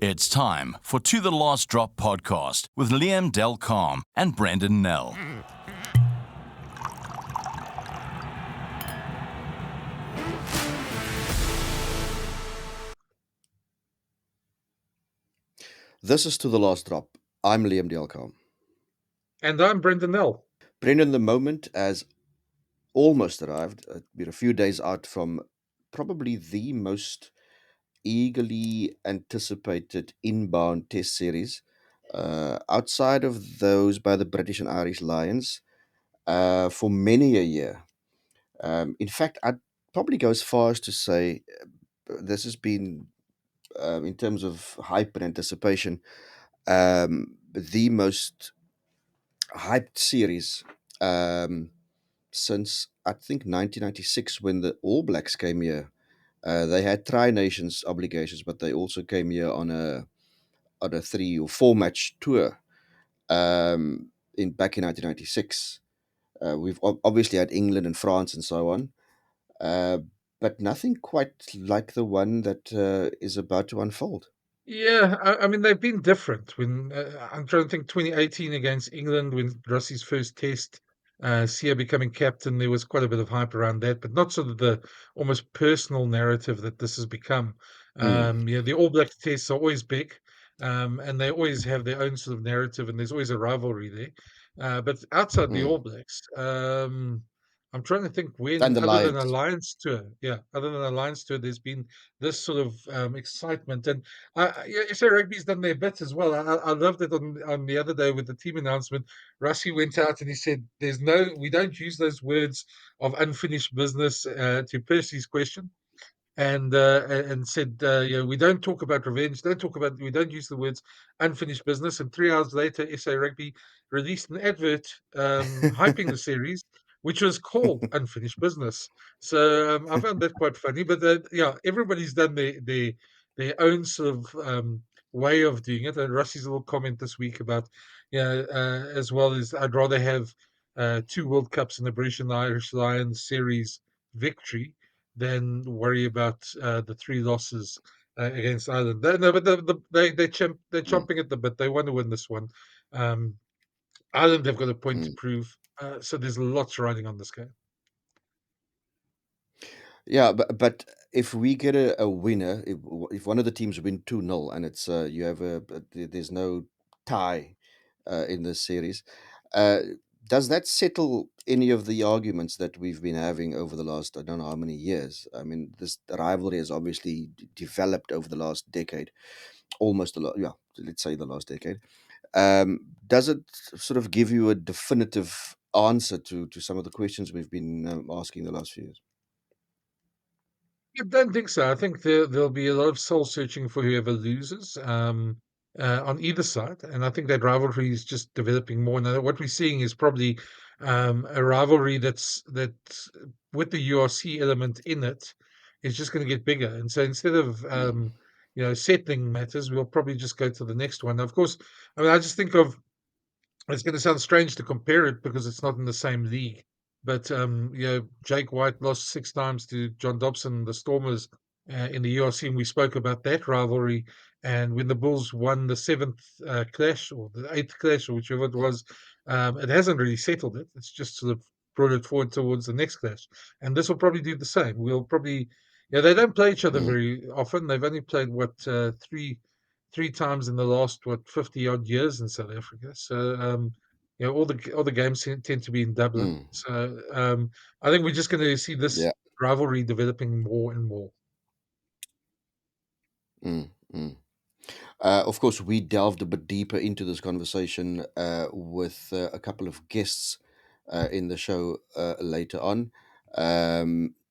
It's time for To the Last Drop podcast with Liam Delcalm and Brendan Nell. This is To the Last Drop. I'm Liam Delcalm. And I'm Brendan Nell. Brendan, the moment has almost arrived. We're a few days out from probably the most eagerly anticipated inbound test series. Outside of those by the British and Irish Lions, for many a year. In fact, I'd probably go as far as to say this has been, in terms of hype and anticipation, the most hyped series since I think 1996 when the All Blacks came here. They had Tri Nations obligations, but they also came here on a 3 or 4 match tour in back in 1996. We've obviously had England and France and so on, uh, but nothing quite like the one that is about to unfold. Yeah, I mean they've been different. When I'm trying to think, 2018 against England, when Russie's first test, Sia becoming captain, there was quite a bit of hype around that, but not sort of the almost personal narrative that this has become. Mm, The All Black tests are always big, and they always have their own sort of narrative, and there's always a rivalry there. But outside the All mm. Blacks, I'm trying to think when, And the other than Lions. Alliance Tour, other than Alliance Tour, there's been this sort of excitement. And yeah, SA Rugby's done their bit as well. I loved it on the other day with the team announcement. Russie went out and he said, we don't use those words of unfinished business to Percy's question, and said, we don't talk about revenge, we don't use the words unfinished business. And 3 hours later, SA Rugby released an advert hyping the series, which was called Unfinished Business. So I found that quite funny. But everybody's done their own sort of way of doing it. And Russie's little comment this week about, as well as I'd rather have two World Cups in the British and Irish Lions series victory than worry about the three losses against Ireland. No, but they're Mm, chomping at the bit. They want to win this one. Um, Ireland have got a point to mm. prove, so there's lots riding on this game. Yeah, but if we get a winner, if one of the teams win 2-0 and it's you have there's no tie in this series, uh, does that settle any of the arguments that we've been having over the last, I don't know how many years? I mean, this rivalry has obviously developed over the last decade, almost a lot. Yeah, let's say the last decade. Does it sort of give you a definitive answer to some of the questions we've been asking the last few years? I don't think so. I think there'll be a lot of soul searching for whoever loses on either side, and I think that rivalry is just developing more. Now, what we're seeing is probably a rivalry that with the URC element in it is just going to get bigger. And so instead of Mm, settling matters, we'll probably just go to the next one. Now, of course, I mean, I just think of, it's going to sound strange to compare it because it's not in the same league. But Jake White lost 6 times to John Dobson, the Stormers, in the URC, and we spoke about that rivalry. And when the Bulls won the seventh clash or the eighth clash or whichever it was, it hasn't really settled it. It's just sort of brought it forward towards the next clash. And this will probably do the same. We'll probably, they don't play each other mm, very often. They've only played three times in the last 50 odd years in South Africa. So all the games tend to be in Dublin. mm. So I think we're just going to see this Yeah. rivalry developing more and more. Mm, mm. Of course, we delved a bit deeper into this conversation with a couple of guests in the show later on.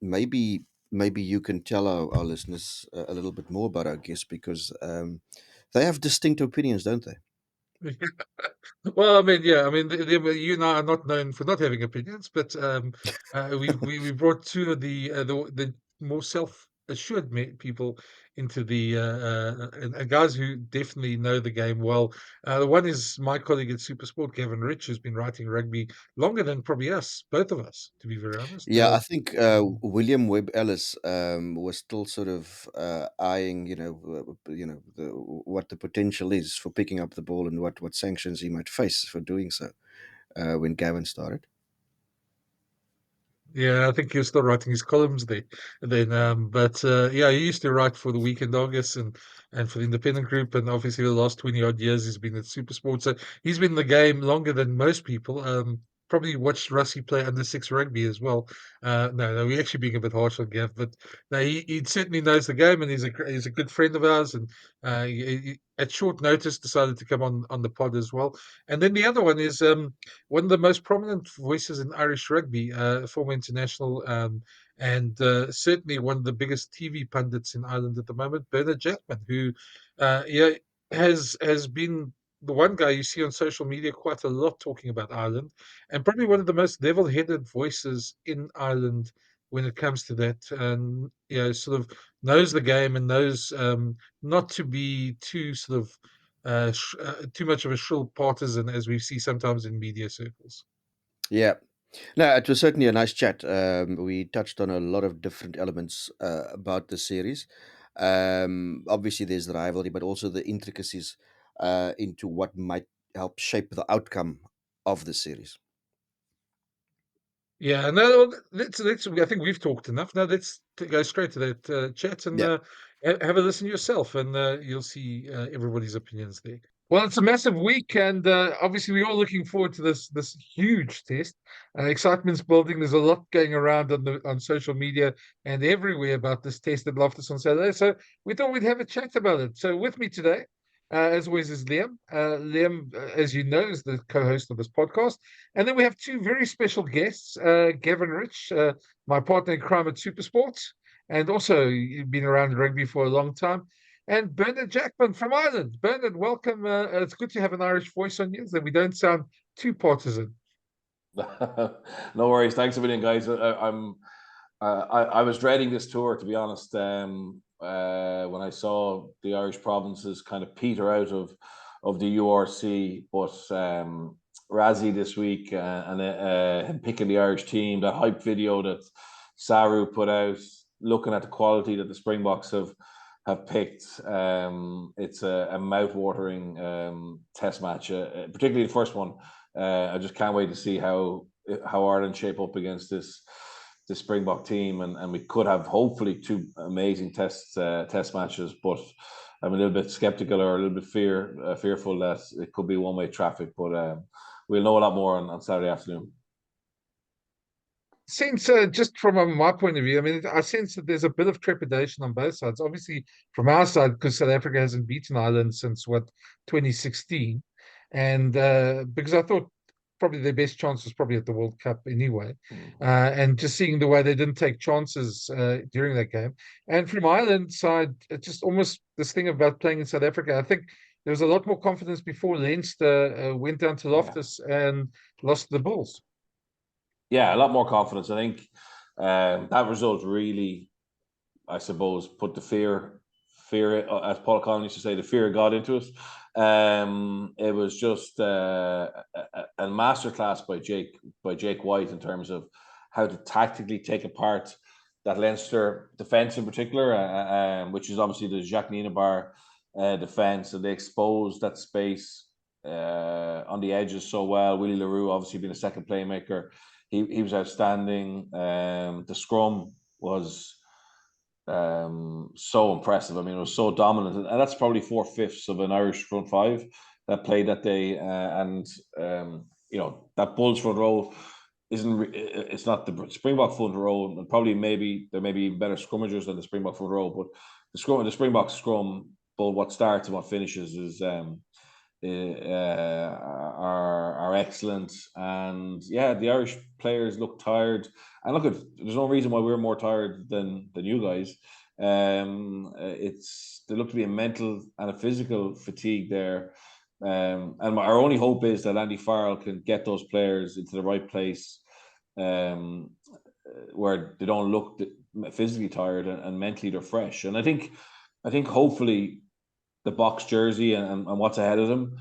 Maybe you can tell our listeners a little bit more about our guests because they have distinct opinions, don't they? Well, I mean, yeah, I mean, you and I are not known for not having opinions, but we brought two of the more self assured people the and guys who definitely know the game well. The one is my colleague at Supersport, Gavin Rich, who's been writing rugby longer than probably us, both of us, to be very honest. Yeah, I think William Webb Ellis was still sort of eyeing, what the potential is for picking up the ball and what sanctions he might face for doing so when Gavin started. Yeah, I think he was still writing his columns there then. But yeah, he used to write for the Weekend August and for the Independent Group, and obviously the last 20 odd years he's been at Supersport. So he's been in the game longer than most people. Probably watched Russie play under six rugby as well. No, we're actually being a bit harsh on Gav, but no, he certainly knows the game, and he's a good friend of ours. And he at short notice decided to come on the pod as well. And then the other one is one of the most prominent voices in Irish rugby, former international, and certainly one of the biggest TV pundits in Ireland at the moment, Bernard Jackman, who yeah, has been the one guy you see on social media quite a lot talking about Ireland, and probably one of the most level-headed voices in Ireland when it comes to that, and sort of knows the game and knows not to be too sort of too much of a shrill partisan as we see sometimes in media circles. Yeah. No, it was certainly a nice chat. We touched on a lot of different elements about the series. Obviously, there's the rivalry, but also the intricacies into what might help shape the outcome of the series. Yeah, no, let's. I think we've talked enough. Now let's go straight to that chat and Yeah. have a listen yourself, and you'll see everybody's opinions there. Well, it's a massive week, and obviously we're all looking forward to this huge test. Excitement's building. There's a lot going around on social media and everywhere about this test at Loftus on Saturday. So we thought we'd have a chat about it. So with me today, as always, is Liam. Liam, as you know, is the co-host of this podcast. And then we have two very special guests, Gavin Rich, my partner in crime at Supersports, and also you've been around rugby for a long time, and Bernard Jackman from Ireland. Bernard, welcome. It's good to have an Irish voice on you, that we don't sound too partisan. No worries. Thanks a million, guys. I was dreading this tour, to be honest. When I saw the Irish provinces kind of peter out of the URC, but Razzie this week and picking the Irish team, the hype video that Saru put out, looking at the quality that the Springboks have picked. It's a mouth-watering test match, particularly the first one. I just can't wait to see how Ireland shape up against this Springbok team, and we could have hopefully two amazing test matches. But I'm a little bit skeptical or a little bit fearful that it could be one-way traffic. But we'll know a lot more on Saturday afternoon. Since just from my point of view, I mean, I sense that there's a bit of trepidation on both sides. Obviously, from our side, because South Africa hasn't beaten Ireland since 2016, and because I thought probably their best chance was probably at the World Cup anyway, and just seeing the way they didn't take chances during that game, and from Ireland side, it's just almost this thing about playing in South Africa. I think there was a lot more confidence before Leinster went down to Loftus and lost the Bulls. Yeah, a lot more confidence. I think that result really, I suppose, put the fear, as Paul Collins used to say, the fear of God into us. It was just a masterclass by Jake White in terms of how to tactically take apart that Leinster defence in particular, which is obviously the Jacques Nienaber defence, and they exposed that space on the edges so well. Willie Leroux obviously being a second playmaker. He was outstanding. The scrum was so impressive. I mean, it was so dominant, and that's probably 4/5 of an Irish front five that played that day. And that Bulls front row it's not the Springbok front row, and probably there may be better scrummagers than the Springbok front row, but the Springbok scrum, both what starts and what finishes, is are excellent. And yeah, the Irish players look tired, and there's no reason why we're more tired than you guys. There look to be a mental and a physical fatigue there, and our only hope is that Andy Farrell can get those players into the right place, where they don't look physically tired and mentally they're fresh. And I think I think hopefully the Box jersey and what's ahead of them,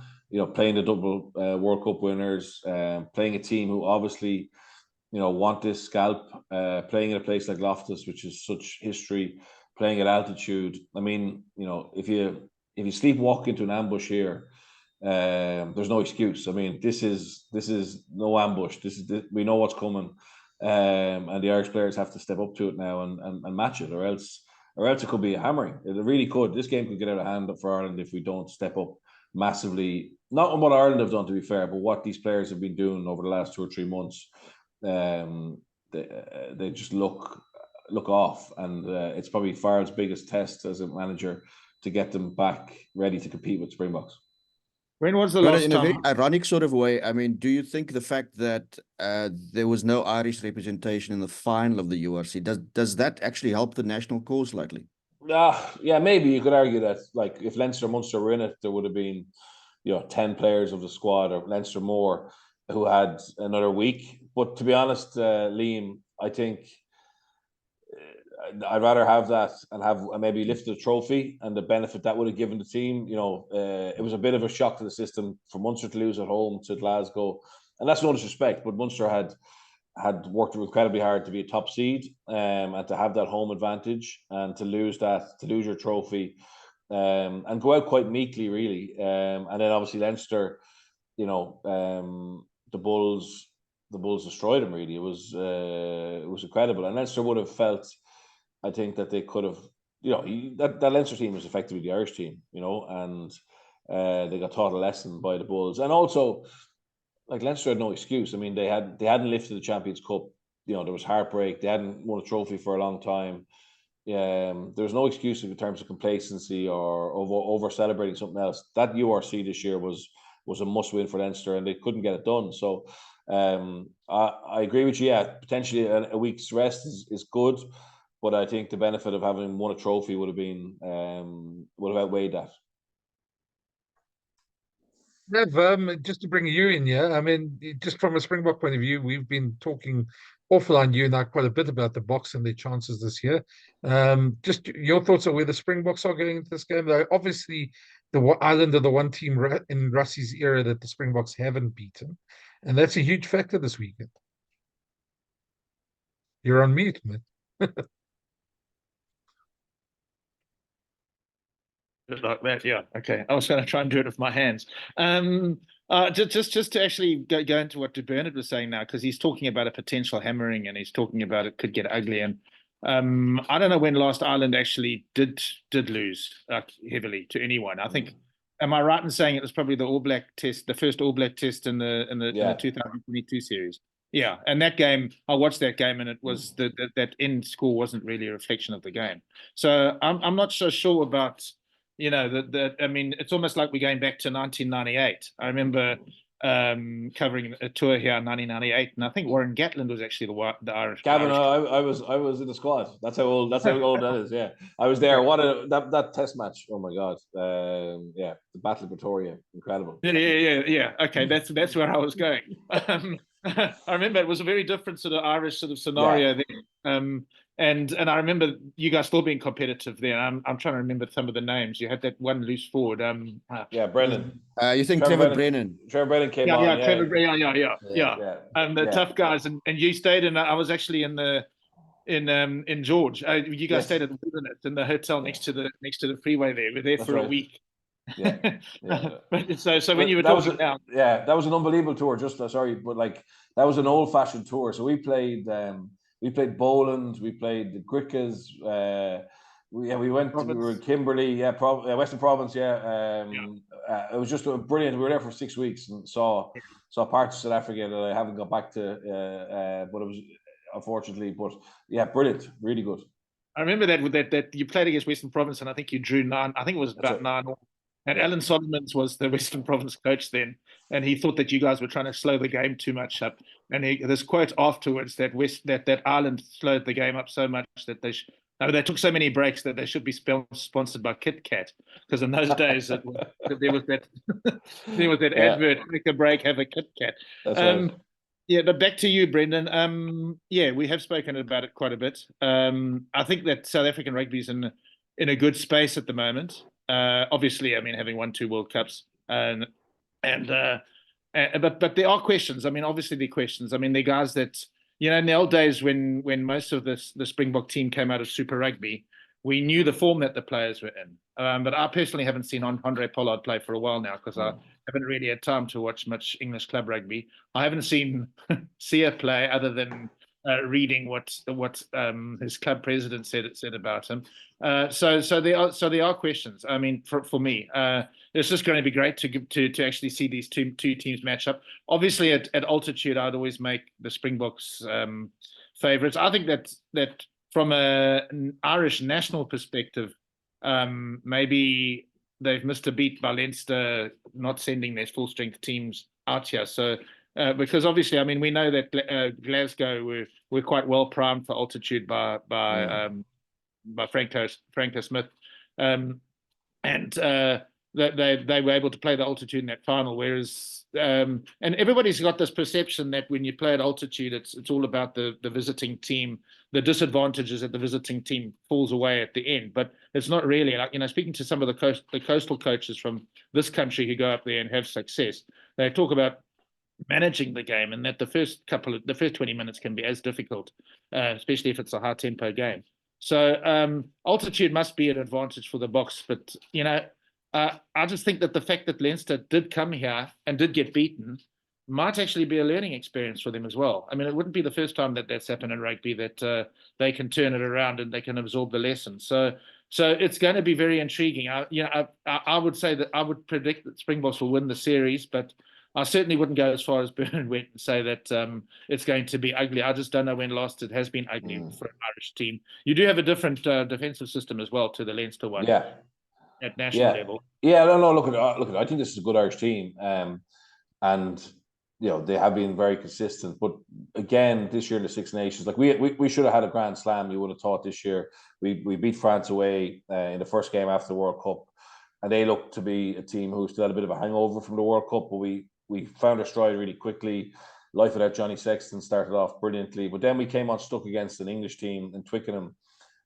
playing the double World Cup winners, playing a team who obviously, want this scalp, playing at a place like Loftus, which is such history, playing at altitude. I mean, if you sleepwalk into an ambush here, there's no excuse. I mean, this is no ambush. We know what's coming, and the Irish players have to step up to it now and match it, or else it could be a hammering. It really could. This game could get out of hand for Ireland if we don't step up massively. Not on what Ireland have done, to be fair, but what these players have been doing over the last 2 or 3 months. They just look off, and it's probably Farrell's biggest test as a manager to get them back ready to compete with Springboks. When was the But last in a very time? ironic sort of way, I mean, do you think the fact that there was no Irish representation in the final of the URC, does that actually help the national cause slightly? Yeah, maybe you could argue that, like, if Leinster and Munster were in it, there would have been, 10 players of the squad, or Leinster more, who had another week. But to be honest, Liam, I think I'd rather have that and have maybe lifted a trophy, and the benefit that would have given the team. It was a bit of a shock to the system for Munster to lose at home to Glasgow, and that's no disrespect, but Munster had worked incredibly hard to be a top seed, and to have that home advantage, and to lose your trophy, and go out quite meekly, really. And then obviously Leinster, the Bulls destroyed them. Really, it was incredible, and Leinster would have felt, I think, that they could have, that Leinster team was effectively the Irish team, and they got taught a lesson by the Bulls. And also, like, Leinster had no excuse. I mean, they hadn't lifted the Champions Cup. There was heartbreak. They hadn't won a trophy for a long time. There was no excuse in terms of complacency or over celebrating something else. That URC this year was a must win for Leinster, and they couldn't get it done. So I agree with you. Yeah, potentially a week's rest is good, but I think the benefit of having won a trophy would have outweighed that. Nev, just to bring you in, yeah. I mean, just from a Springbok point of view, we've been talking offline, you and I, quite a bit about the Boks and their chances this year. Just your thoughts on where the Springboks are going into this game. Obviously, Ireland are the one team in Russie's era that the Springboks haven't beaten, and that's a huge factor this weekend. You're on mute, man. Like that, yeah. Okay, I was going to try and do it with my hands. Just to actually go into what Bernard was saying now, because he's talking about a potential hammering, and he's talking about it could get ugly. And I don't know when last Ireland actually did lose heavily to anyone. I think, am I right in saying it was probably the All Black test, the first All Black test in the 2022 series? Yeah, and that game, I watched that game, and it was that end score wasn't really a reflection of the game. So I'm not so sure about. I mean, it's almost like we're going back to 1998. I remember covering a tour here in 1998, and I think Warren Gatland was actually the Irish. Gavin, I was in the squad. That's how old that is. Yeah, I was there. That test match. Oh my god. The Battle of Pretoria, incredible. Yeah. Okay, that's where I was going. I remember it was a very different sort of Irish sort of scenario there. And I remember you guys still being competitive there. I'm trying to remember some of the names. You had that one loose forward. Brennan. You think Trevor Brennan? Trevor Brennan came on. Yeah, Trevor Brennan. Yeah. The tough guys, and you stayed in. I was actually in George. You guys stayed at the Wilderness in the hotel next to the freeway there. We were there for a week. Yeah. So when you were talking now, that was an unbelievable tour. But like, that was an old-fashioned tour. So we played Boland, we played the Griquas. We were in Kimberley, Western Province, it was just brilliant. We were there for 6 weeks and saw parts of South Africa that I haven't got back to, but it was unfortunately, brilliant, really good. I remember that you played against Western Province, and I think you drew 9. I think it was about 9. And Alan Solomons was the Western Province coach then, and he thought that you guys were trying to slow the game too much up. And this quote afterwards that Ireland slowed the game up so much that they took so many breaks that they should be sponsored by Kit Kat, because in those days there was that advert: take a break, have a Kit Kat. That's right. Yeah, but back to you, Brendan. We have spoken about it quite a bit. I think that South African rugby is in a good space at the moment. Obviously, I mean, having won 2 World Cups, but there are questions. I mean, obviously there are questions. I mean, there are guys that, in the old days when most of the Springbok team came out of Super Rugby, we knew the form that the players were in. But I personally haven't seen Andre Pollard play for a while now because I haven't really had time to watch much English club rugby. I haven't seen Sia play other than reading what his club president said about him. So there are questions. I mean, for me, it's just going to be great to actually see these two teams match up. Obviously, at altitude, I'd always make the Springboks favourites. I think that from an Irish national perspective, maybe they've missed a beat by Leinster not sending their full strength teams out here. So because obviously, I mean, we know that Glasgow were quite well primed for altitude by Franco Smith, and they were able to play the altitude in that final. Whereas and everybody's got this perception that when you play at altitude, it's all about the visiting team. The disadvantages that the visiting team falls away at the end, but it's not really. Like, speaking to some of the coastal coaches from this country who go up there and have success, they talk about managing the game, and that the first 20 minutes can be as difficult, especially if it's a high tempo game. So altitude must be an advantage for the Boks, but I just think that the fact that Leinster did come here and did get beaten might actually be a learning experience for them as well. I mean, it wouldn't be the first time that that's happened in rugby, that they can turn it around and they can absorb the lesson. So it's going to be very intriguing. I would say that I would predict that Springboks will win the series, but I certainly wouldn't go as far as Bernard went and say that it's going to be ugly. I just don't know when last it has been ugly for an Irish team. You do have a different defensive system as well to the Leinster one. Yeah. At national level. Yeah, no. Look, I think this is a good Irish team, and they have been very consistent. But again, this year in the Six Nations, like we should have had a Grand Slam. You would have thought this year. We beat France away in the first game after the World Cup, and they looked to be a team who still had a bit of a hangover from the World Cup. But we found our stride really quickly. Life without Johnny Sexton started off brilliantly, but then we came unstuck against an English team in Twickenham,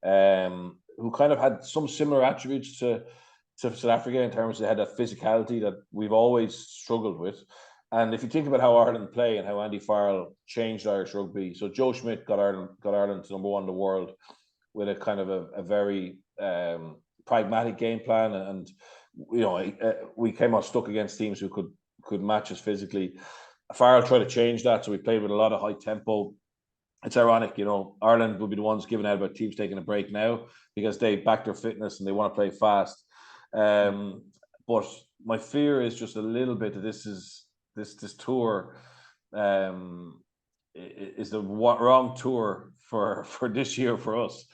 who kind of had some similar attributes to South Africa in terms of they had that physicality that we've always struggled with. And if you think about how Ireland play and how Andy Farrell changed Irish rugby, so Joe Schmidt got Ireland to number 1 in the world with a kind of a very pragmatic game plan, and we came unstuck against teams who could match us physically. Farrell tried to change that, so we played with a lot of high tempo. It's ironic, Ireland will be the ones giving out about teams taking a break now because they back their fitness and they want to play fast. But my fear is just a little bit that this tour is the wrong tour for this year for us.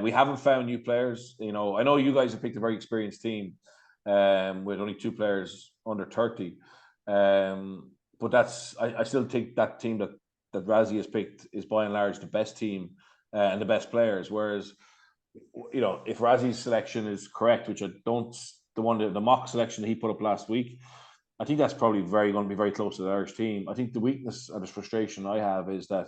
We haven't found new players. I know you guys have picked a very experienced team with only 2 players under 30. But I still think that team that Razzie has picked is by and large the best team and the best players. Whereas, if Razzie's selection is correct, which I don't, the mock selection that he put up last week, I think that's probably going to be very close to the Irish team. I think the weakness or the frustration I have is that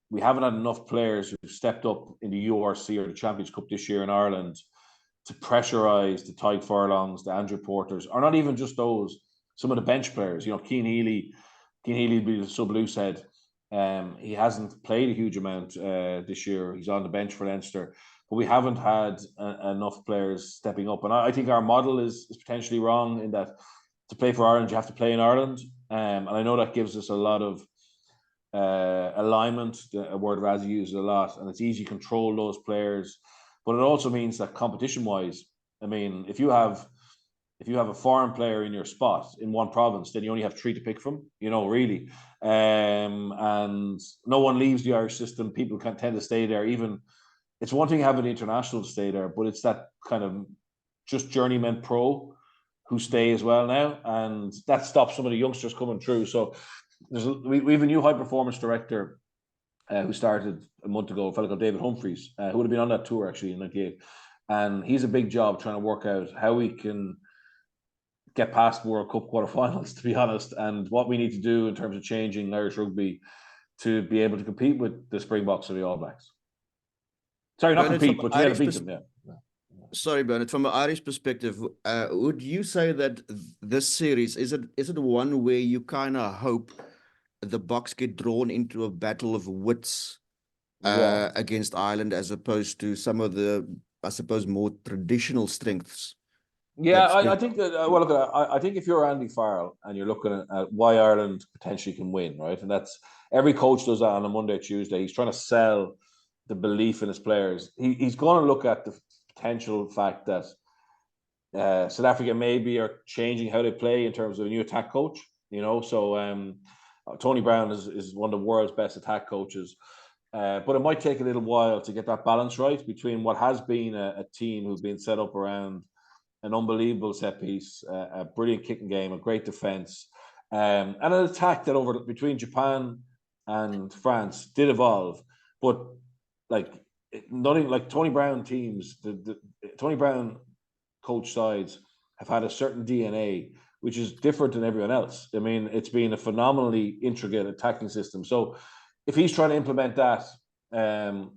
we haven't had enough players who stepped up in the URC or the Champions Cup this year in Ireland to pressurise the Tyke Furlongs, the Andrew Porters, or not even just those. Some of the bench players, Cian Healy will be the sub loose head. He hasn't played a huge amount this year. He's on the bench for Leinster, but we haven't had enough players stepping up. And I think our model is potentially wrong in that to play for Ireland, you have to play in Ireland. And I know that gives us a lot of alignment, a word Razzie uses a lot, and it's easy to control those players. But it also means that competition-wise, I mean, if you have a foreign player in your spot in one province, then you only have 3 to pick from, really. And no one leaves the Irish system. People can tend to stay there. Even it's one thing having the international to stay there, but it's that kind of just journeyman pro who stay as well now, and that stops some of the youngsters coming through. So we have a new high performance director who started a month ago, a fellow called David Humphreys, who would have been on that tour actually in '98, and he's a big job trying to work out how we can get past World Cup quarterfinals, to be honest, and what we need to do in terms of changing Irish rugby to be able to compete with the Springboks or the All Blacks. Sorry, not compete, but to be able to beat them. Yeah. Sorry, Bernard. From an Irish perspective, would you say that this series is it one where you kind of hope the Boks get drawn into a battle of wits Yeah. against Ireland, as opposed to some of the, I suppose, more traditional strengths Yeah, that I think that. Well, look, I think if you're Andy Farrell and you're looking at why Ireland potentially can win, right? And that's every coach does that on a Monday, Tuesday. He's trying to sell the belief in his players. He's going to look at the potential fact that South Africa maybe are changing how they play in terms of a new attack coach. So Tony Brown is one of the world's best attack coaches. But it might take a little while to get that balance right between what has been a team who've been set up around an unbelievable set piece, a brilliant kicking game, a great defense, and an attack that over between Japan and France did evolve. But like nothing like Tony Brown teams, the Tony Brown coach sides have had a certain DNA which is different than everyone else. I mean, it's been a phenomenally intricate attacking system. So if he's trying to implement that,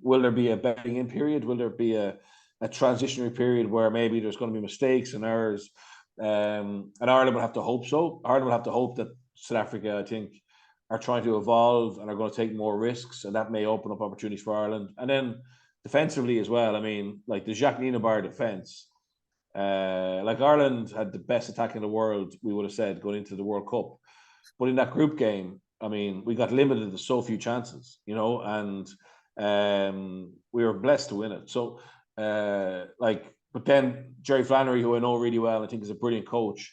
will there be a bedding in period? Will there be a transitionary period where maybe there's going to be mistakes and errors? And Ireland will have to hope so. Ireland will have to hope that South Africa, I think, are trying to evolve and are going to take more risks, and that may open up opportunities for Ireland. And then defensively as well. I mean, like the Jackman defense, like Ireland had the best attack in the world, we would have said, going into the World Cup. But in that group game, I mean, we got limited to so few chances, and we were blessed to win it. So, but then Jerry Flannery, who I know really well, I think is a brilliant coach,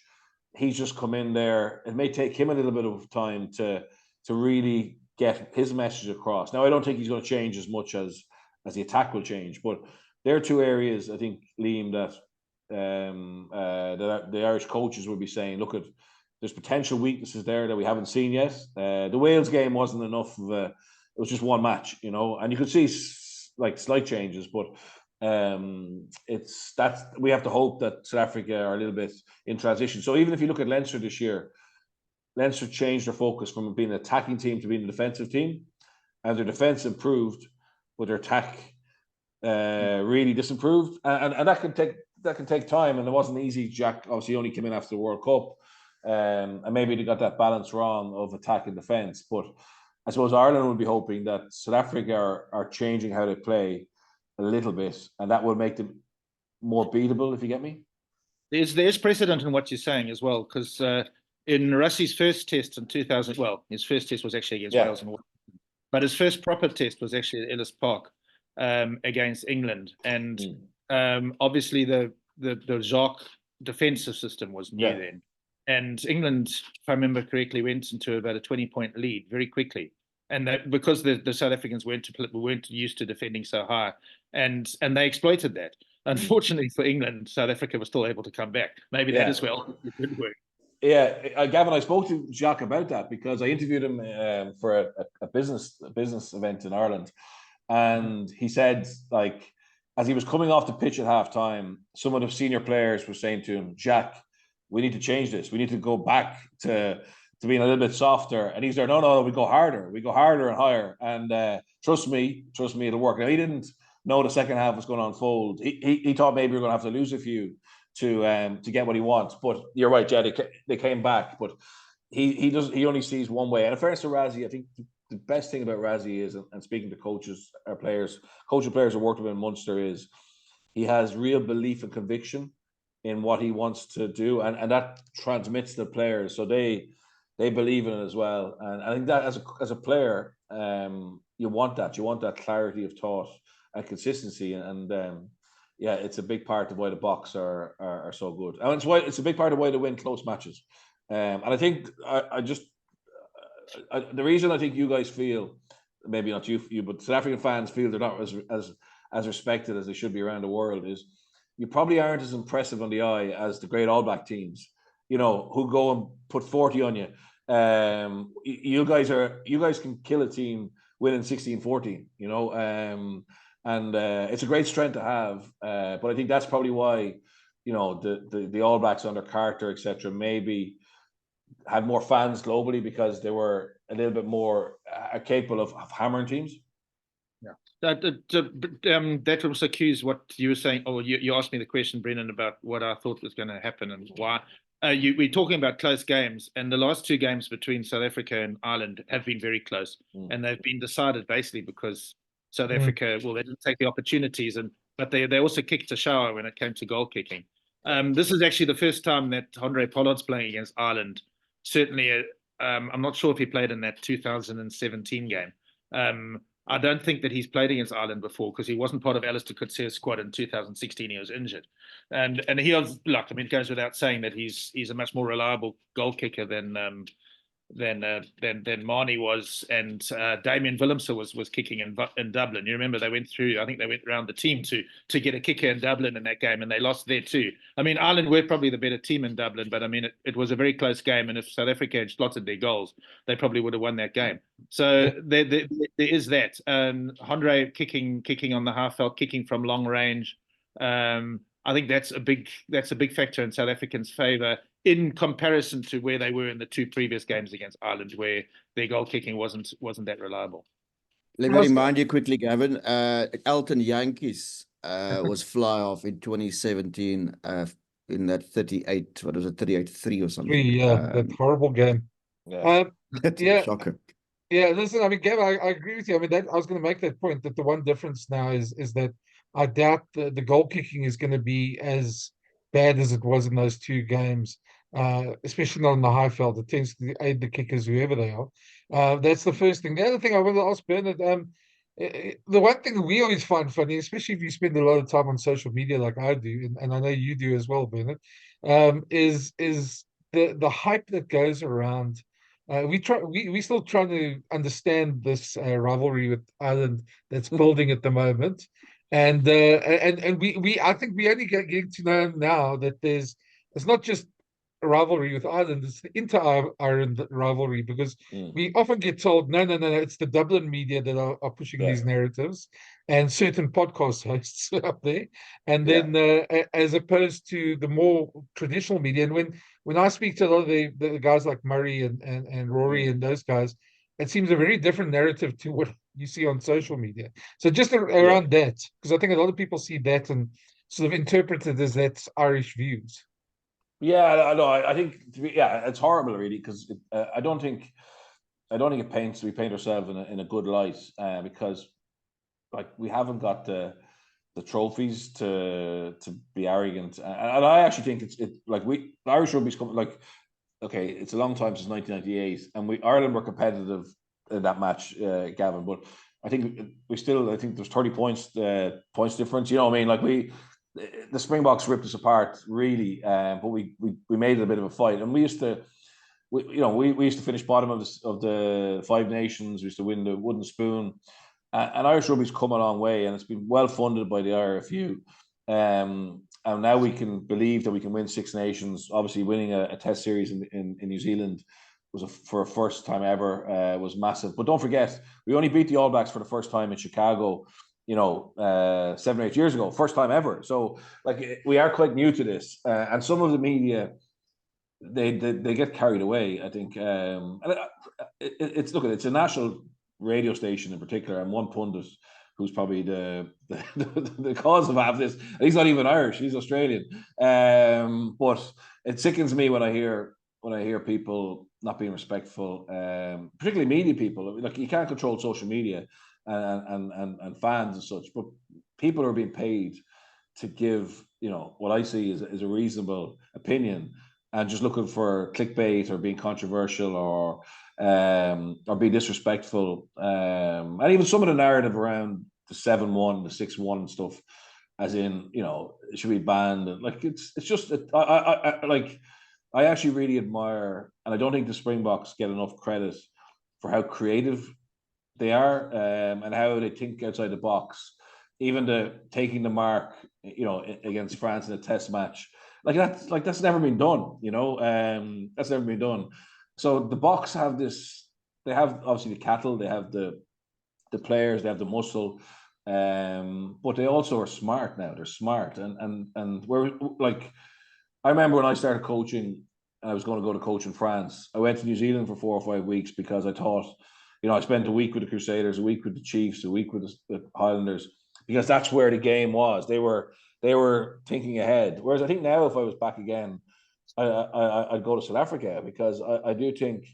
he's just come in there. It may take him a little bit of time to really get his message across. Now, I don't think he's going to change as much as the attack will change, but there are two areas, I think, Liam, that the Irish coaches will be saying, look, there's potential weaknesses there that we haven't seen yet. The Wales game wasn't enough of it was just one match, and you could see like slight changes, but we have to hope that South Africa are a little bit in transition. So even if you look at Leinster this year, Leinster changed their focus from being an attacking team to being a defensive team, and their defense improved, but their attack really disimproved, and that can take time, and it wasn't easy. Jack obviously only came in after the World Cup, and maybe they got that balance wrong of attack and defense. But I suppose Ireland would be hoping that South Africa are changing how they play a little bit, and that will make them more beatable, if you get me. There's precedent in what you're saying as well, because in Russie's first test in 2000, well, his first test was actually against Wales, but his first proper test was actually at Ellis Park against England, and obviously the Jacques defensive system was new then, and England, if I remember correctly, went into about a 20-point lead very quickly, and that because the South Africans weren't used to defending so high, and they exploited that. Unfortunately for England, South Africa was still able to come back. Maybe that as well. It didn't work. Yeah, Gavin, I spoke to Jacques about that because I interviewed him for a business event in Ireland, and he said, like, as he was coming off the pitch at halftime, some of the senior players were saying to him, "Jack, we need to change this. We need to go back to being a little bit softer." And he's there, no, we go harder and higher, and trust me, it'll work. Now, he didn't know the second half was going to unfold. He thought maybe we are going to have to lose a few to get what he wants. But you're right, Jed, they came back, but he only sees one way. And in fairness to Razzie, I think the best thing about Razzie is, and speaking to coaches or players who worked with him in Munster, is he has real belief and conviction in what he wants to do, and that transmits to the players, so they believe in it as well. And I think that as a player, you want that clarity of thought and consistency, and it's a big part of why the Boks are so good, and it's a big part of why they win close matches. And I think the reason I think you guys feel, maybe not you, but South African fans feel they're not as respected as they should be around the world, is you probably aren't as impressive on the eye as the great All Black teams, who go and put 40 on you. You guys can kill a team winning 16-14, and it's a great strength to have. But I think that's probably why, the All Blacks under Carter, etc., maybe had more fans globally, because they were a little bit more capable of hammering teams. Yeah. That also cues what you were saying, or you asked me the question, Brennan, about what I thought was going to happen and why. We're talking about close games, and the last 2 games between South Africa and Ireland have been very close, and they've been decided basically because South Africa, well, they didn't take the opportunities, but they also kicked a shower when it came to goal kicking. This is actually the first time that Andre Pollard's playing against Ireland. Certainly, I'm not sure if he played in that 2017 game. I don't think that he's played against Ireland before because he wasn't part of Alistair Coetzee's squad in 2016. He was injured, and he was like, I mean, it goes without saying that he's a much more reliable goal kicker than Marnie was, and Damien Willemse was kicking in Dublin. You remember they went through, I think they went around the team to get a kicker in Dublin in that game, and they lost there too. I mean, Ireland were probably the better team in Dublin, but I mean, it was a very close game, and if South Africa had slotted their goals, they probably would have won that game. So there is that. Andre kicking on the half felt, kicking from long range. I think that's a big factor in South Africans' favour in comparison to where they were in the 2 previous games against Ireland, where their goal kicking wasn't that reliable. Let me remind you quickly, Gavin. Elton Yankees was fly off in 2017 in that 38. What was it, 38-3 or something? That horrible game. That's a shocker. Yeah, listen, I mean, Gavin, I agree with you. I mean, I was going to make that point that the one difference now is that I doubt the goal kicking is going to be as bad as it was in those 2 games, especially not on the high field. It tends to aid the kickers, whoever they are. That's the first thing. The other thing I want to ask Bernard, the one thing we always find funny, especially if you spend a lot of time on social media like I do, and I know you do as well, Bernard, is the hype that goes around. We still trying to understand this rivalry with Ireland that's building at the moment, and we I think we only getting to know now that it's not just a rivalry with Ireland, it's the inter-Ireland rivalry, because we often get told no, it's the Dublin media that are pushing these narratives, and certain podcast hosts up there, and then as opposed to the more traditional media. And when I speak to a lot of the guys like Murray and Rory and those guys, it seems a very different narrative to what you see on social media. So just around that, because I think a lot of people see that and sort of interpret it as that's Irish views. Yeah, no, I think it's horrible, really, because I don't think it paints ourselves in a good light, because like we haven't got the trophies to be arrogant, and I actually think it's like Irish rugby's coming, like, okay, it's a long time since 1998, and Ireland were competitive in that match, Gavin, but I think there's 30 points difference. You know what I mean? Like the Springboks ripped us apart, really, but we made it a bit of a fight, and we used to finish bottom of the Five Nations. We used to win the wooden spoon, and Irish rugby's come a long way, and it's been well funded by the IRFU. And now we can believe that we can win Six Nations. Obviously, winning a Test series in New Zealand for a first time ever was massive. But don't forget, we only beat the All Blacks for the first time in Chicago, 7 or 8 years ago, first time ever. So like we are quite new to this, and some of the media they get carried away, I think. And it's a national radio station in particular, and one pundit who's probably the cause of half this. And he's not even Irish; he's Australian. But it sickens me when I hear people not being respectful, particularly media people. Like, you can't control social media and fans and such, but people are being paid to give what I see is a reasonable opinion, and just looking for clickbait or being controversial or being disrespectful, and even some of the narrative around the 7-1, the 6-1 stuff, as in it should be banned. Like it's just I actually really admire, and I don't think the Springboks get enough credit for how creative they are, and how they think outside the box. Even taking the mark, against France in a Test match, that's never been done. That's never been done. So the Boks have this. They have obviously the cattle. They have the players. They have the muscle, but they also are smart now. They're smart, and we're like. I remember when I started coaching, and I was going to go to coach in France. I went to New Zealand for 4 or 5 weeks because I thought You know, I spent a week with the Crusaders, a week with the Chiefs, a week with the Highlanders, because that's where the game was. They were thinking ahead. Whereas I think now, if I was back again, I'd go to South Africa, because I do think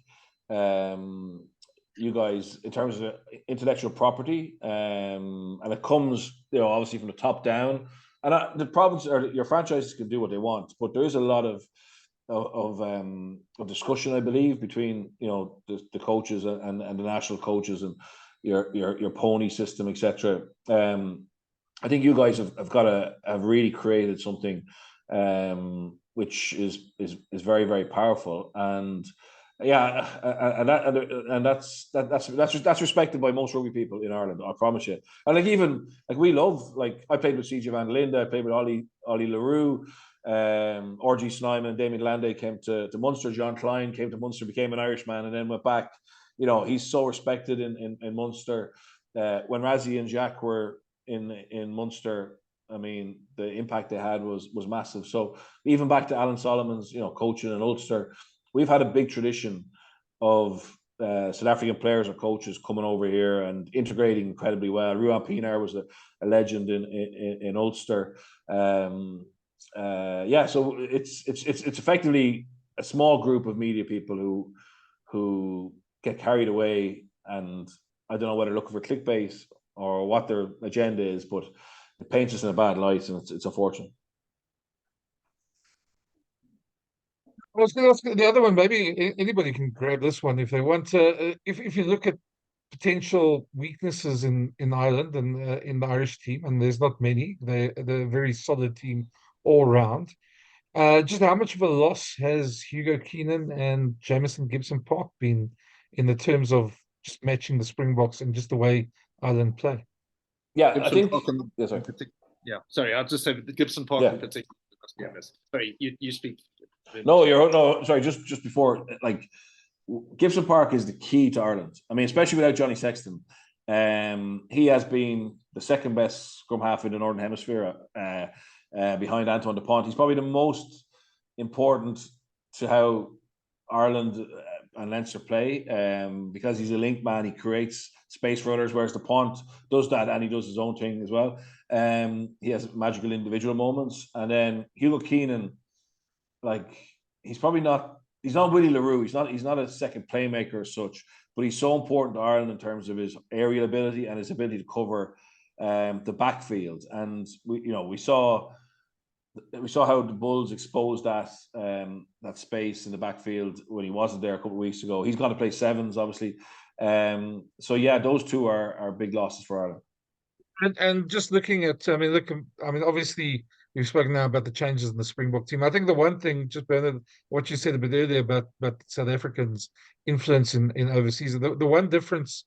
you guys, in terms of intellectual property, and it comes, you know, obviously from the top down. And the problems are your franchises can do what they want, but there is a lot of discussion, I believe, between, you know, the coaches and the national coaches and your pony system, etc. I think you guys have really created something which is very, very powerful, and yeah, and that's respected by most rugby people in Ireland, I promise you. And like, even like, we love, like, I played with CJ Van der Linde, I played with Ollie Leroux, RG Snyman, Damien Lande came to Munster, John Klein came to Munster, became an Irishman, and then went back. You know, he's so respected in Munster. When Razzie and Jack were in Munster, I mean, the impact they had was massive. So even back to Alan Solomon's, you know, coaching in Ulster, we've had a big tradition of South African players or coaches coming over here and integrating incredibly well. Ruan Pienaar was a legend in Ulster. Yeah, so it's effectively a small group of media people who get carried away, and I don't know whether looking for clickbait or what their agenda is, but it paints us in a bad light, and it's unfortunate. I was going to ask the other one. Maybe anybody can grab this one if they want. If you look at potential weaknesses in Ireland and in the Irish team, and there's not many, they're a very solid team all round. Just how much of a loss has Hugo Keenan and Jamison Gibson Park been in the terms of just matching the Springboks and just the way Ireland play? Yeah, Gibson I think. Park Yeah, sorry. Yeah, sorry, I'll just say the Gibson Park in particular. Yeah. Sorry, you speak. No, sorry. Just before, like, Gibson Park is the key to Ireland. I mean, especially without Johnny Sexton. He has been the second best scrum half in the Northern Hemisphere, behind Antoine Dupont. He's probably the most important to how Ireland and Leinster play, because he's a link man. He creates space for others, whereas Dupont does that, and he does his own thing as well. He has magical individual moments. And then Hugo Keenan, like, he's not Willie Leroux. He's not a second playmaker as such, but he's so important to Ireland in terms of his aerial ability and his ability to cover the backfield. And we saw how the Bulls exposed that space in the backfield when he wasn't there a couple of weeks ago. He's going to play sevens, obviously. So yeah, those two are big losses for Ireland. And just looking at, obviously we've spoken now about the changes in the Springbok team. I think the one thing, just Bernard, what you said a bit earlier about South Africans' influence in overseas, the one difference,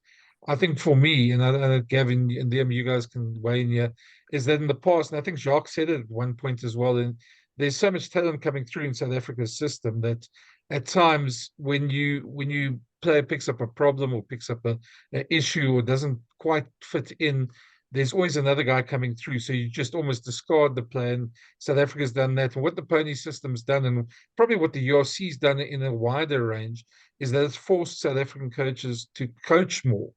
I think, for me, and I know Gavin and them, you guys can weigh in here, is that in the past, and I think Jacques said it at one point as well, and there's so much talent coming through in South Africa's system that at times when you player picks up a problem or picks up an issue or doesn't quite fit in, there's always another guy coming through. So you just almost discard the plan. South Africa's done that. And what the pony system's done, and probably what the URC's done in a wider range, is that it's forced South African coaches to coach more.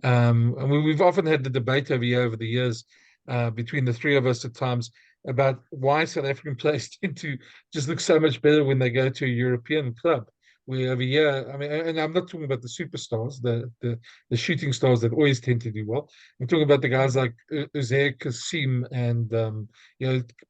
And we've often had the debate over the years between the three of us at times about why South African players tend to just look so much better when they go to a European club. We over here, and I'm not talking about the superstars, the shooting stars that always tend to do well. I'm talking about the guys like Uzair Kasim and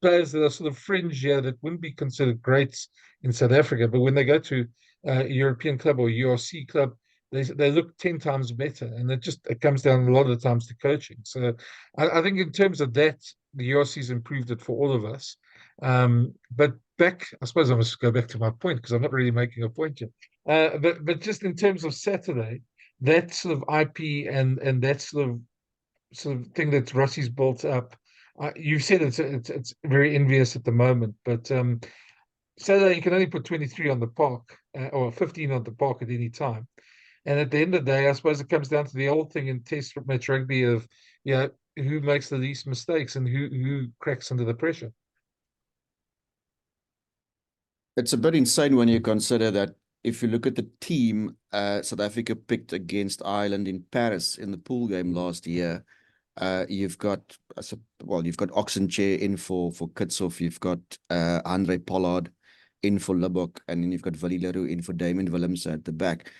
players that are sort of fringe here that wouldn't be considered greats in South Africa, but when they go to a European club or URC club, they look 10 times better, and it comes down a lot of the times to coaching. So I think in terms of that, the URC's improved it for all of us. But back, I suppose I must go back to my point because I'm not really making a point yet. But just in terms of Saturday, that sort of IP and that sort of thing that Rossi's built up, you've said it's very envious at the moment. But Saturday you can only put 23 on the park or 15 on the park at any time. And at the end of the day, I suppose it comes down to the old thing in Test match rugby of who makes the least mistakes and who cracks under the pressure. It's a bit insane when you consider that if you look at the team, South Africa picked against Ireland in Paris in the pool game last year. You've got Oxenchair in for Kitshoff. You've got Andre Pollard in for Lubbock, and then you've got Willie Leroux in for Damon Willemse at the back.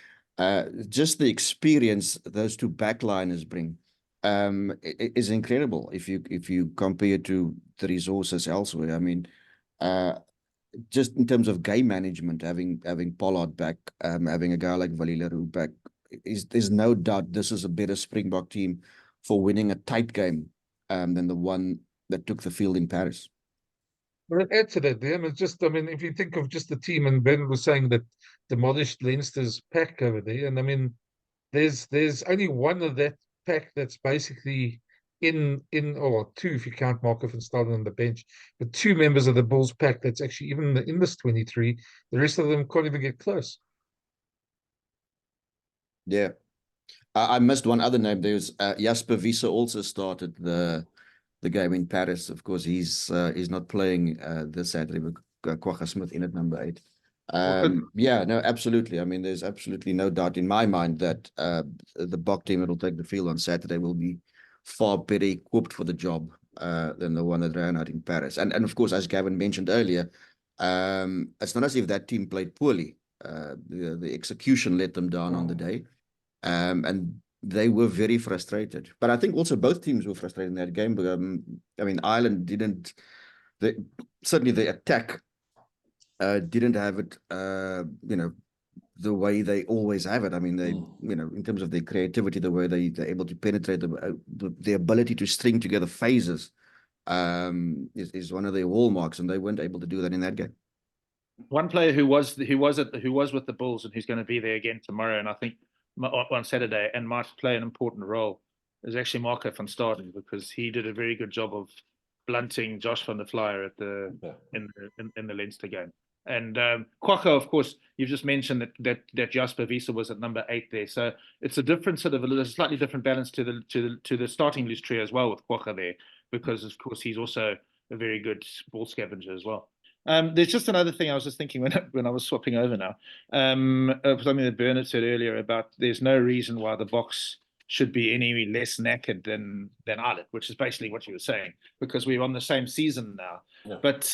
Just the experience those two backliners bring is incredible. If you compare to the resources elsewhere, I mean, just in terms of game management, having Pollard back, having a guy like Willie Leroux back, there's no doubt this is a better Springbok team for winning a tight game than the one that took the field in Paris. But add to that, Liam, it's just, I mean, if you think of just the team, and Ben was saying that demolished Leinster's pack over there, and I mean, there's only one of that pack that's basically or two if you count Marco van Staden on the bench, but two members of the Bulls pack that's actually even in this 23. The rest of them can't even get close. Yeah. I missed one other name. There's Jasper Wiese also started the game in Paris. Of course, he's not playing this Saturday. But Kwagga Smith in at number 8. Yeah, no, absolutely. I mean, there's absolutely no doubt in my mind that the Bok team that will take the field on Saturday will be far better equipped for the job than the one that ran out in Paris. And of course, as Gavin mentioned earlier, it's not as if that team played poorly. The execution let them down on the day. And they were very frustrated. But I think also both teams were frustrated in that game. I mean, Ireland didn't. Certainly the attack didn't have it, the way they always have it. I mean, they, in terms of their creativity, the way they're able to penetrate, the ability to string together phases is one of their hallmarks, and they weren't able to do that in that game. One player who was with the Bulls and who's going to be there again tomorrow, and I think on Saturday, and might play an important role, is actually Marco van Staden, because he did a very good job of blunting Josh van der Flier at in the Leinster game. And Kwagga, of course, you've just mentioned that Jasper Wiese was at number 8 there, so it's a different a slightly different balance to the starting loose trio as well with Kwagga there, because of course he's also a very good ball scavenger as well. There's just another thing I was just thinking when I was swapping over now. Something that Bernard said earlier about there's no reason why the Boks should be any less knackered than Ireland, which is basically what you were saying, because we're on the same season now. Yeah. But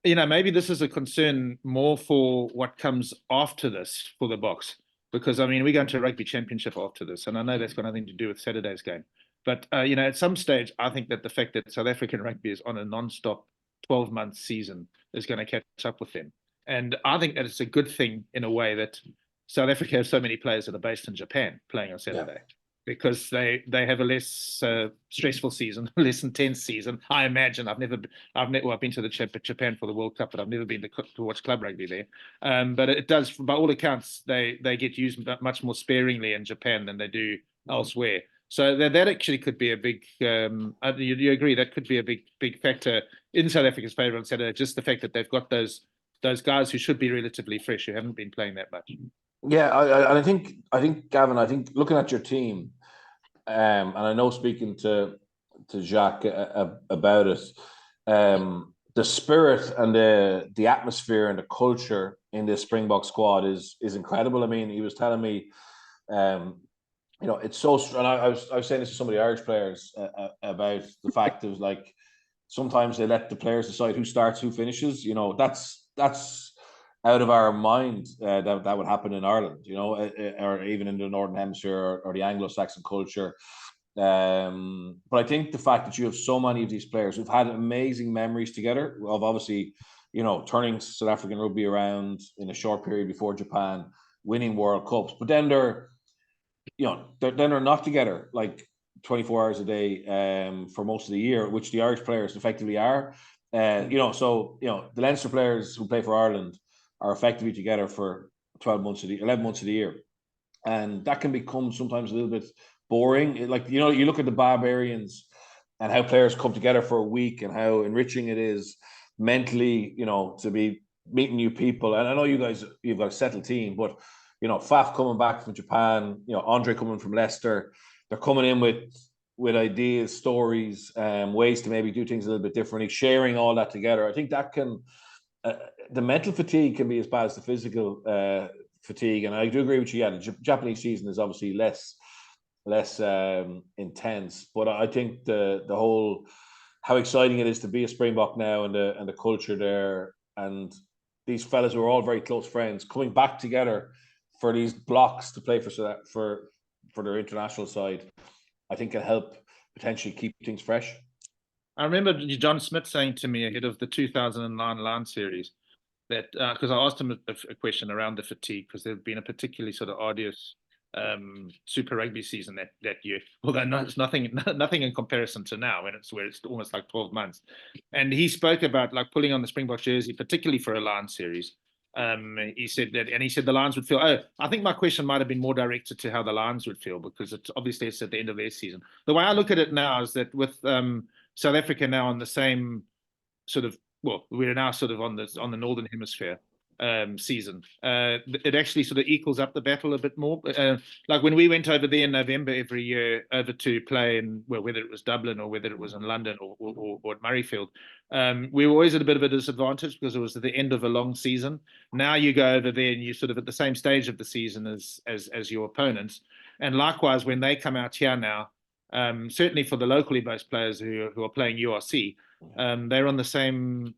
maybe this is a concern more for what comes after this for the Boks, because I mean we're going to a rugby championship after this, and I know that's got nothing to do with Saturday's game. But at some stage, I think that the fact that South African rugby is on a non-stop 12-month season is going to catch up with them. And I think that it's a good thing in a way that South Africa has so many players that are based in Japan playing on Saturday, because they have a less stressful season, less intense season. I imagine I've been to the Japan for the World Cup, but I've never been to watch club rugby there. But it does, by all accounts, they get used much more sparingly in Japan than they do elsewhere. So that actually could be a big. You agree that could be a big factor in South Africa's favour on Saturday. Just the fact that they've got those guys who should be relatively fresh, who haven't been playing that much. Yeah, I think Gavin, I think looking at your team, and I know speaking to Jacques about it, the spirit and the atmosphere and the culture in this Springbok squad is incredible. I mean, he was telling me. It's so. And I was saying this to some of the Irish players about the fact of like sometimes they let the players decide who starts, who finishes. That's out of our mind that would happen in Ireland. Or even in the Northern Hemisphere or the Anglo-Saxon culture. But I think the fact that you have so many of these players who've had amazing memories together of obviously, turning South African rugby around in a short period before Japan, winning World Cups, but then they're not together like 24 hours a day for most of the year, which the Irish players effectively are. The Leinster players who play for Ireland are effectively together for 11 months of the year. And that can become sometimes a little bit boring. You look at the Barbarians and how players come together for a week and how enriching it is mentally, to be meeting new people. And I know you've got a settled team, but Faf coming back from Japan, Andre coming from Leicester, they're coming in with ideas, stories, ways to maybe do things a little bit differently, sharing all that together. I think that can the mental fatigue can be as bad as the physical fatigue, and I do agree with you. Yeah, the Japanese season is obviously less intense, but I think the whole how exciting it is to be a Springbok now, and the culture there, and these fellas who are all very close friends coming back together for these blocks to play for their international side, I think can help potentially keep things fresh. I remember John Smith saying to me ahead of the 2009 Lion series that because I asked him a question around the fatigue, because there had been a particularly sort of arduous Super Rugby season that year, although it's nothing in comparison to now, when it's almost like 12 months. And he spoke about like pulling on the Springbok jersey, particularly for a Lion series. He said the Lions would feel. Oh, I think my question might have been more directed to how the Lions would feel, because it's at the end of their season. The way I look at it now is that with South Africa now on the same sort of, well, we're now sort of on the Northern Hemisphere season. It actually sort of equals up the battle a bit more. Like when we went over there in November every year over to play in, well, whether it was Dublin or whether it was in London or at Murrayfield, we were always at a bit of a disadvantage because it was at the end of a long season. Now you go over there and you're sort of at the same stage of the season as your opponents. And likewise, when they come out here now, certainly for the locally based players who are playing URC, they're on the same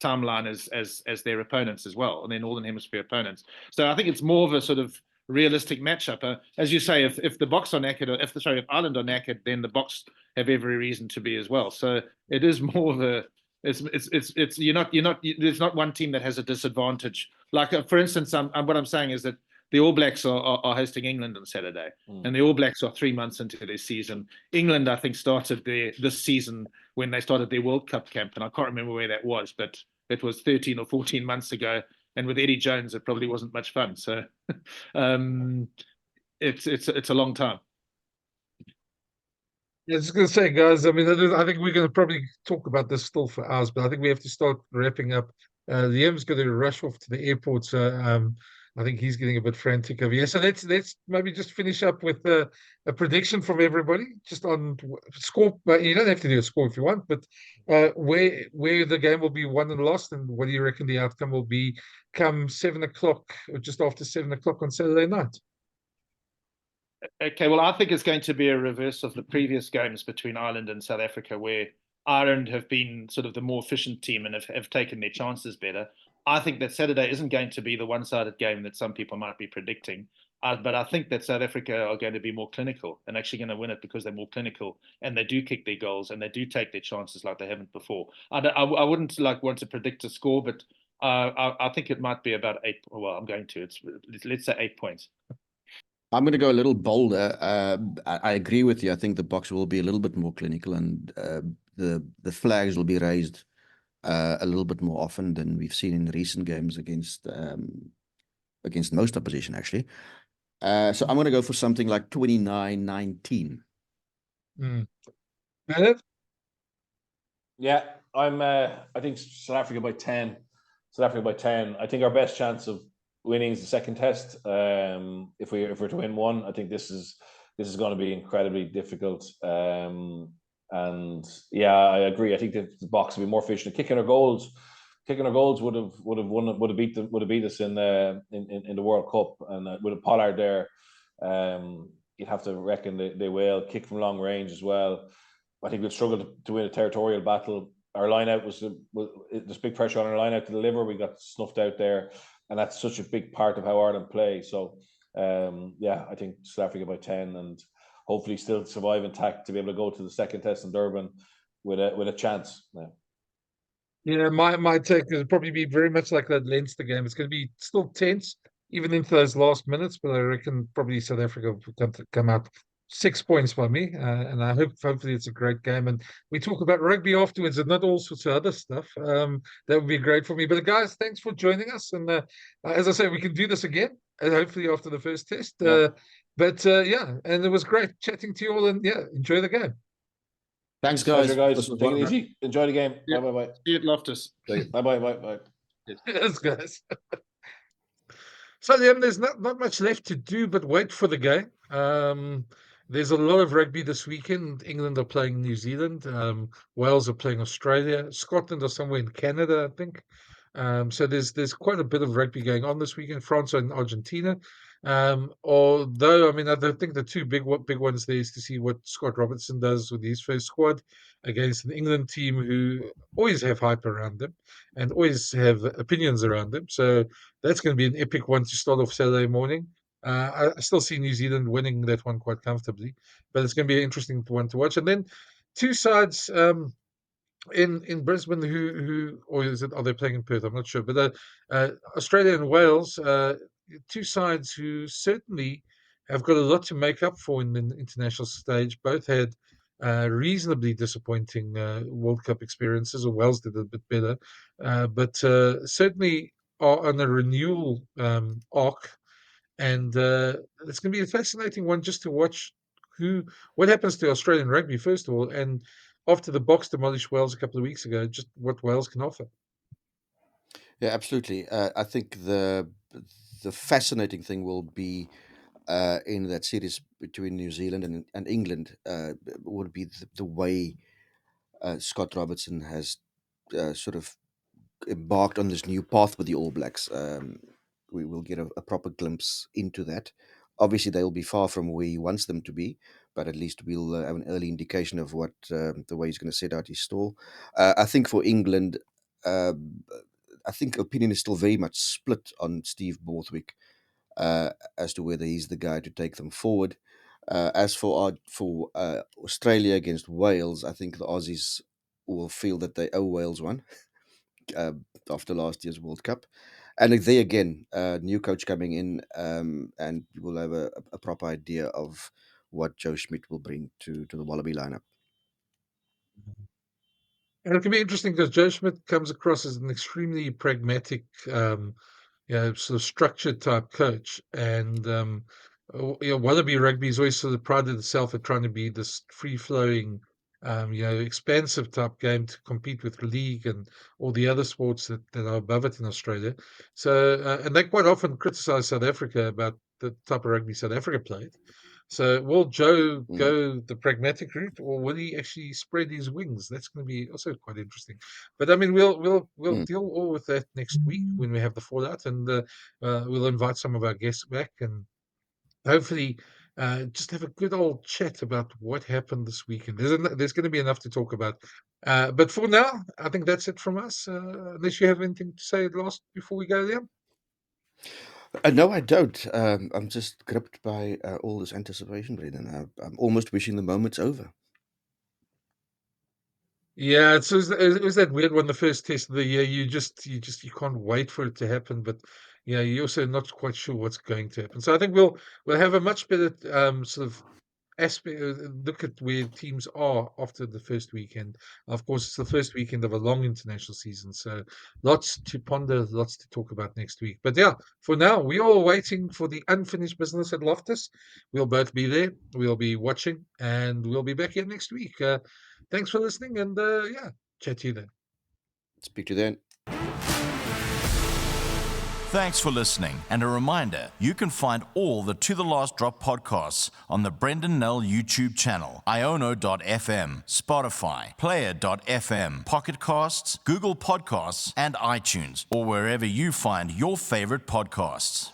timeline as their opponents as well, and their Northern Hemisphere opponents. So I think it's more of a sort of realistic matchup. As you say, if the Boks are knackered, or if Ireland are knackered, then the Boks have every reason to be as well. So it is more of a there's not one team that has a disadvantage. Like for instance, what I'm saying is that the All Blacks are hosting England on Saturday, and the All Blacks are 3 months into their season. England, I think, started this season when they started their World Cup camp, and I can't remember where that was, but it was 13 or 14 months ago. And with Eddie Jones, it probably wasn't much fun. So it's a long time. I was going to say, guys, I mean, I think we're going to probably talk about this still for hours, but I think we have to start wrapping up. Liam's going to rush off to the airport, so I think he's getting a bit frantic over here. So let's maybe just finish up with a prediction from everybody, just on score. You don't have to do a score if you want, but where the game will be won and lost, and what do you reckon the outcome will be come 7 o'clock or just after 7 o'clock on Saturday night? Okay, well, I think it's going to be a reverse of the previous games between Ireland and South Africa, where Ireland have been sort of the more efficient team and have taken their chances better. I think that Saturday isn't going to be the one-sided game that some people might be predicting. But I think that South Africa are going to be more clinical and actually going to win it because they're more clinical and they do kick their goals and they do take their chances like they haven't before. I wouldn't want to predict a score, but I think it might be about 8. Well, I'm going to. Let's say 8 points. I'm going to go a little bolder. I agree with you. I think the Boks will be a little bit more clinical, and the flags will be raised a little bit more often than we've seen in recent games against most opposition, actually. So I'm going to go for something like 29-19. Bennett? Yeah, I think South Africa by 10. South Africa by 10. I think our best chance of winning is the second test. If we're to win one, I think this is going to be incredibly difficult. And yeah, I agree. I think that the Boks will be more efficient. Kicking our goals would have beat us in the World Cup, and with a Pollard there, you'd have to reckon they will kick from long range as well. I think we'll struggle to win a territorial battle. Our line out there's big pressure on our line out to deliver. We got snuffed out there, and that's such a big part of how Ireland play. So yeah, I think South Africa by 10, and hopefully still survive intact to be able to go to the second test in Durban with a chance. Yeah, my take would probably be very much like that Leinster game. It's going to be still tense, even into those last minutes, but I reckon probably South Africa will come out 6 points by me, and I hopefully it's a great game. And we talk about rugby afterwards and not all sorts of other stuff. That would be great for me. But guys, thanks for joining us. And as I say, we can do this again, and hopefully after the first test. Yeah. Yeah, and it was great chatting to you all, and yeah, enjoy the game. Thanks, guys. Pleasure, guys. Take it easy. Enjoy the game. Yeah. Bye. See you at Loftus. Bye. Yes, guys. So Liam, there's not much left to do but wait for the game. There's a lot of rugby this weekend. England are playing New Zealand. Wales are playing Australia. Scotland are somewhere in Canada, I think. So there's quite a bit of rugby going on this weekend. France and Argentina. Although I mean, I don't think the two big ones there is to see what Scott Robertson does with his first squad against an England team who always have hype around them and always have opinions around them. So that's going to be an epic one to start off Saturday morning. I still see New Zealand winning that one quite comfortably, but it's going to be an interesting one to watch. And then two sides in Brisbane who or is it are they playing in Perth? I'm not sure, but Australia and Wales, two sides who certainly have got a lot to make up for in the international stage. Both had reasonably disappointing World Cup experiences, or Wales did a bit better, but certainly are on a renewal arc, and it's going to be a fascinating one just to watch what happens to Australian rugby first of all, and after the Box demolished Wales a couple of weeks ago, just what Wales can offer. Yeah, absolutely. I think the fascinating thing will be in that series between New Zealand and England would be the way Scott Robertson has sort of embarked on this new path with the All Blacks. We will get a proper glimpse into that. Obviously, they will be far from where he wants them to be, but at least we'll have an early indication of what the way he's going to set out his stall. I think for England, uh, I think opinion is still very much split on Steve Borthwick as to whether he's the guy to take them forward. As for Australia against Wales, I think the Aussies will feel that they owe Wales one uh, after last year's World Cup. And there again, new coach coming in, and we'll have a proper idea of what Joe Schmidt will bring to the Wallaby lineup. And it can be interesting because Joe Schmidt comes across as an extremely pragmatic, sort of structured type coach. And Wallaby rugby has always sort of prided itself at trying to be this free flowing, expansive type game to compete with league and all the other sports that are above it in Australia. So, and they quite often criticize South Africa about the type of rugby South Africa played. So will Joe go the pragmatic route, or will he actually spread his wings? That's going to be also quite interesting. But I mean, we'll Mm. deal all with that next week when we have the fallout, and we'll invite some of our guests back and hopefully just have a good old chat about what happened this weekend. There's going to be enough to talk about. But for now, I think that's it from us. Unless you have anything to say at last before we go there. No, I don't. I'm just gripped by all this anticipation, Brendan. I'm almost wishing the moment's over. Yeah, it was that weird one, the first test of the year. You can't wait for it to happen, but yeah, you're also not quite sure what's going to happen. So I think we'll have a much better sort of aspect look at where teams are after the first weekend. Of course, it's the first weekend of a long international season, so lots to ponder, lots to talk about next week. But yeah, for now, we are waiting for the unfinished business at Loftus. We'll both be there. We'll be watching, and we'll be back here next week. Thanks for listening, and yeah, chat to you then. Speak to you then. Thanks for listening, and a reminder, you can find all the To The Last Drop podcasts on the Brendan Nell YouTube channel, iono.fm, Spotify, Player.fm, Pocket Casts, Google Podcasts, and iTunes, or wherever you find your favorite podcasts.